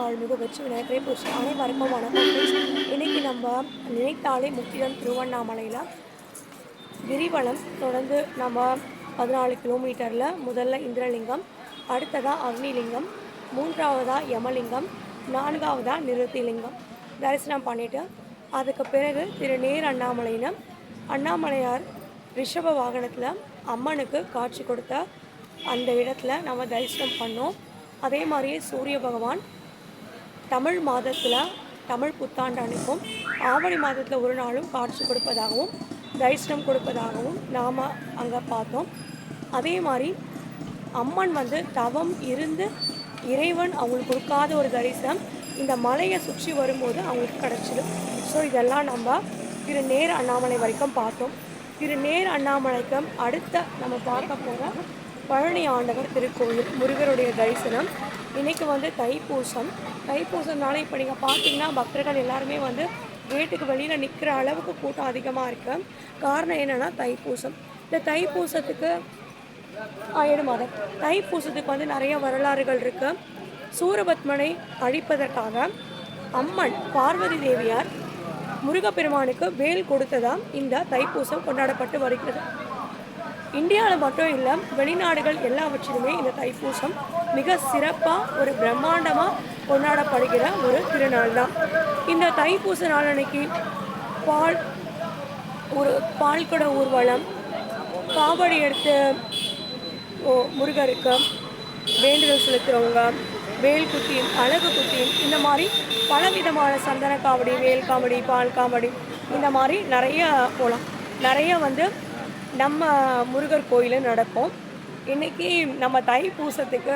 அருள்மிகு வெற்றி விநாயகரை போற்றி. அனைவருக்கும் வணக்கம் ஃப்ரெண்ட்ஸ். இன்றைக்கி நம்ம நினைத்தாலே முக்கியம் திருவண்ணாமலையில் கிரிவலம் தொடர்ந்து நம்ம 14 கிலோமீட்டரில் முதல்ல இந்திரலிங்கம், அடுத்ததாக அக்னிலிங்கம், மூன்றாவதாக யமலிங்கம், நான்காவதாக நிருத்திலிங்கம் தரிசனம் பண்ணிவிட்டு அதுக்கு பிறகு நேர் அண்ணாமலைன்னு அண்ணாமலையார் ரிஷப வாகனத்தில் அம்மனுக்கு காட்சி கொடுத்த அந்த இடத்துல நம்ம தரிசனம் பண்ணோம். அதே மாதிரியே சூரிய பகவான் தமிழ் மாதத்தில் தமிழ் புத்தாண்டு அன்னைக்கும் ஆவணி மாதத்தில் ஒரு நாளும் காட்சி கொடுப்பதாகவும் தரிசனம் கொடுப்பதாகவும் நாம் அங்கே பார்த்தோம். அதே மாதிரி அம்மன் தவம் இருந்து இறைவன் அவங்களுக்கு கொடுக்காத ஒரு தரிசனம் இந்த மலையை சுற்றி வரும்போது அவங்களுக்கு கிடச்சிடும். ஸோ இதெல்லாம் நம்ம நேர் அண்ணாமலை வரைக்கும் பார்த்தோம். நேர் அண்ணாமலைக்கு அடுத்த நம்ம பார்க்க போகிற பழனி ஆண்டவர் திருக்கோயில் முருகருடைய தரிசனம். இன்றைக்கி தைப்பூசம்னால இப்போ நீங்கள் பார்த்தீங்கன்னா பக்தர்கள் எல்லாருமே கேட்டுக்கு வெளியில் நிற்கிற அளவுக்கு கூட்டம் அதிகமாக இருக்குது. காரணம் என்னென்னா தைப்பூசம். இந்த தைப்பூசத்துக்கு 7 மாதம் தைப்பூசத்துக்கு நிறைய வரலாறுகள் இருக்குது. சூரபத்மனை அழிப்பதற்காக அம்மன் பார்வதி தேவியார் முருகப்பெருமானுக்கு வேல் கொடுத்ததாம் இந்த தைப்பூசம் கொண்டாடப்பட்டு வருகிறது. இந்தியாவில் மட்டும் இல்லை, வெளிநாடுகள் எல்லாவற்றிலுமே இந்த தைப்பூசம் மிக சிறப்பாக ஒரு பிரம்மாண்டமாக கொண்டாடப்படுகிற ஒரு திருநாள் தான். இந்த தைப்பூச நாள் அன்னைக்கு பால்குட ஊர்வலம், காவடி எடுத்து முருகருக்கு வேண்டுதல் செலுத்துகிறவங்க, வேல் குத்தி, அழகு குத்தி, இந்த மாதிரி பலவிதமான சந்தன காவடி, வேல் காவடி, பால் காவடி, இந்த மாதிரி நிறைய போகலாம். நிறைய நம்ம முருகர் கோயிலில் நடக்கும். இன்றைக்கி நம்ம தைப்பூசத்துக்கு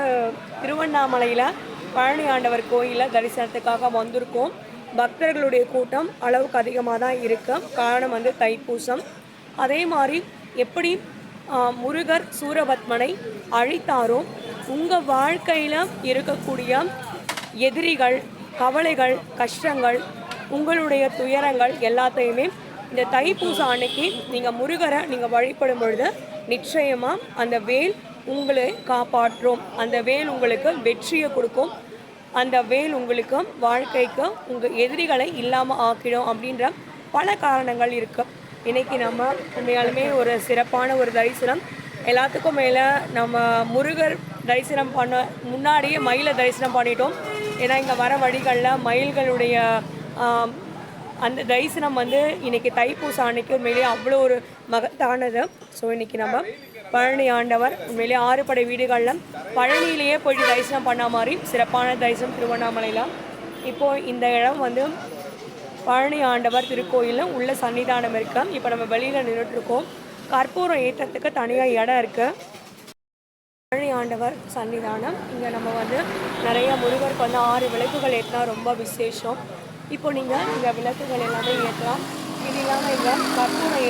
திருவண்ணாமலையில் பழனி ஆண்டவர் கோயிலில் தரிசனத்துக்காக வந்திருக்கோம். பக்தர்களுடைய கூட்டம் அளவுக்கு அதிகமாக தான் இருக்கும். காரணம் தைப்பூசம். அதே மாதிரி எப்படி முருகர் சூரபத்மனை அழித்தாரோ, உங்கள் வாழ்க்கையில் இருக்கக்கூடிய எதிரிகள், கவலைகள், கஷ்டங்கள், உங்களுடைய துயரங்கள் எல்லாத்தையுமே இந்த தைப்பூசம் அன்னைக்கு நீங்கள் முருகரை வழிபடும் பொழுது நிச்சயமாக அந்த வேல் உங்களை காப்பாற்றும். அந்த வேல் உங்களுக்கு வெற்றியை கொடுக்கும். அந்த வேல் உங்களுக்கு வாழ்க்கைக்கு உங்கள் எதிரிகளை இல்லாமல் ஆக்கிடும். அப்படின்ற பல காரணங்கள் இருக்குது. இன்றைக்கி நம்ம உண்மையாலுமே ஒரு சிறப்பான ஒரு தரிசனம். எல்லாத்துக்கும் மேலே நம்ம முருகர் தரிசனம் பண்ண முன்னாடியே மயிலை தரிசனம் பண்ணிட்டோம். ஏன்னா இங்கே வர வழிகளில் மயில்களுடைய அந்த தரிசனம் இன்றைக்கி தைப்பூசம் அன்னைக்கு உண்மையிலேயே அவ்வளோ ஒரு மகத்தானது. ஸோ இன்றைக்கி நம்ம பழனி ஆண்டவர் உண்மையிலேயே 6 படை வீடுகளில் பழனியிலேயே போயிட்டு தரிசனம் பண்ண மாதிரி சிறப்பான தரிசனம் திருவண்ணாமலையில். இப்போது இந்த இடம் பழனி ஆண்டவர் திருக்கோயிலில் உள்ள சன்னிதானம் இருக்குது. இப்போ நம்ம வெளியில் நின்றுட்டுருக்கோம். கற்பூரம் ஏற்றத்துக்கு தனியாக இடம் இருக்குது. பழனி ஆண்டவர் சன்னிதானம். இங்கே நம்ம நிறைய முருகருக்கு 6 விளக்குகள் ஏற்றினா ரொம்ப விசேஷம். இப்போ நீங்கள் இந்த விளக்குகள் எல்லாமே ஏற்றலாம். இது இல்லாமல் இங்கே கற்பூரம்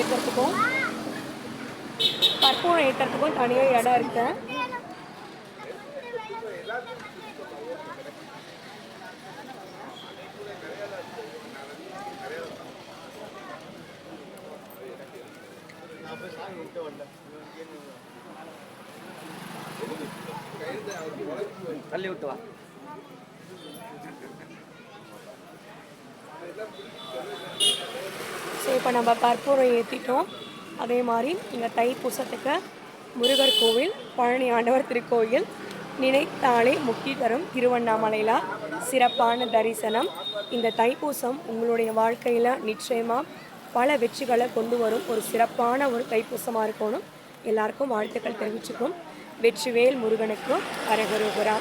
ஏற்றுறதுக்கும் தனியாக இடம் இருக்கு. தள்ளி விட்டு வா. ஸோ இப்போ நம்ம கற்பூரம் ஏற்றிட்டோம். அதே மாதிரி இங்கே தைப்பூசத்துக்கு முருகர் கோவில், பழனி ஆண்டவர் திருக்கோயில், நினைத்தாலே முக்தி தரும் திருவண்ணாமலையில் சிறப்பான தரிசனம். இந்த தைப்பூசம் உங்களுடைய வாழ்க்கையில் நிச்சயமாக பல வெற்றிகளை கொண்டு வரும் ஒரு சிறப்பான ஒரு தைப்பூசமாக இருக்கணும். எல்லாருக்கும் வாழ்த்துக்கள் தெரிவிச்சுக்கும். வெற்றிவேல் முருகனுக்கும் அரகரோகரா.